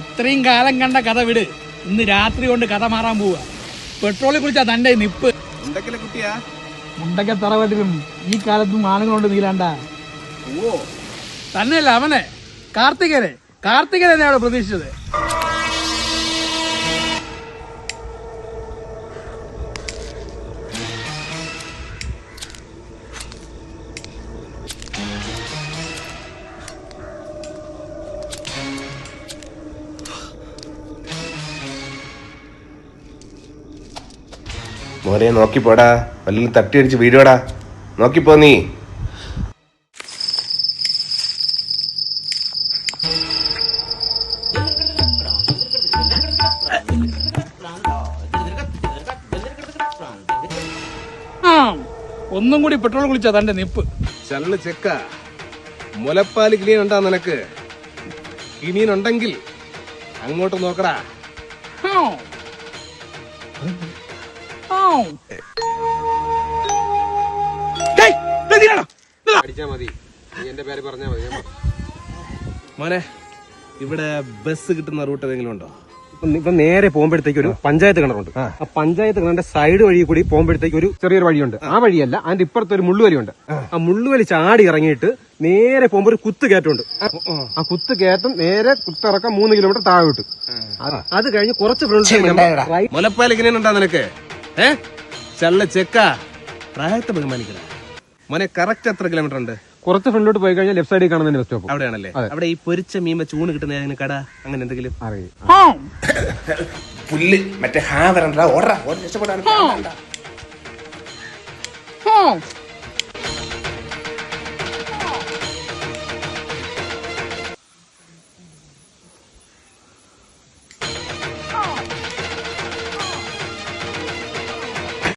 ഇത്രയും കാലം കണ്ട കഥ വിട്. ഇന്ന് രാത്രി കൊണ്ട് കഥ മാറാൻ പോവുക. പെട്രോളിനെ കുറിച്ചാ തന്റെ നിപ്പ്. കുട്ടിയാ മുണ്ടക്ക തറവാട്ടിലും ഈ കാലത്തും ആണുങ്ങളുണ്ട് നീലാണ്ട. ഓ തന്നെയല്ല അവനെ കാർത്തികനെ അവിടെ പ്രതീക്ഷിച്ചത്. മോനെ നോക്കിപ്പോടാ, വല്ലതും തട്ടിയടിച്ച് വീഴോടാ, നോക്കിപ്പോ നീ. ഒന്നും കൂടി പെട്രോൾ കുളിച്ചാ തന്റെ നിപ്പ്. ചള്ളു ചെക്ക, മുലപ്പാല് കിളിയൻ ഉണ്ടാ നിനക്ക്? കിണിയനുണ്ടെങ്കിൽ അങ്ങോട്ട് നോക്കടാ. അടിച്ചാ മതി, നീ എന്റെ പേര് പറഞ്ഞാ മതി. മോനെ, ഇവിടെ ബസ് കിട്ടുന്ന റൂട്ട് ഏതെങ്കിലും ഉണ്ടോ? ഇപ്പൊ നേരെ പോകുമ്പോഴത്തേക്ക് ഒരു പഞ്ചായത്ത് കിണറുണ്ട്. ആ പഞ്ചായത്ത് കിണറിന്റെ സൈഡ് വഴി കൂടി പോകുമ്പോഴത്തേക്ക് ഒരു ചെറിയൊരു വഴിയുണ്ട്. ആ വഴിയല്ല, അതിന്റെ ഇപ്പുറത്ത് ഒരു മുള്ളുവലിയുണ്ട്. ആ മുള്ളുവലി ചാടി ഇറങ്ങിയിട്ട് നേരെ പോകുമ്പോ ഒരു കുത്ത് കയറ്റമുണ്ട്. ആ കുത്ത് കയറ്റം നേരെ കുത്തിറക്കാൻ 3 കിലോമീറ്റർ താഴെ വിട്ടു. അത് കഴിഞ്ഞ് കുറച്ച് മുലപ്പാല് കിളിയൻ ഉണ്ടാ നിനക്ക്? ചള്ള ചെക്ക, പ്രായത്തെ ബഹുമാനിക്കല. മോനെ, കറക്റ്റ് എത്ര കിലോമീറ്റർ ഉണ്ട്? കുറച്ച് ഫ്രണ്ടിലോട്ട് പോയി കഴിഞ്ഞാൽ ലെഫ്റ്റ് സൈഡിൽ കാണുന്ന ബസ് സ്റ്റോപ്പ് അവിടെയാണല്ലേ? അവിടെ ഈ പൊരിച്ച മീൻ ചൂണ് കിട്ടുന്ന ഏതെങ്കിലും കട അങ്ങനെ എന്തെങ്കിലും പുല്ല് മറ്റേ ഹാ വരണ്ട, ഓടാ, രക്ഷപ്പെടാൻ.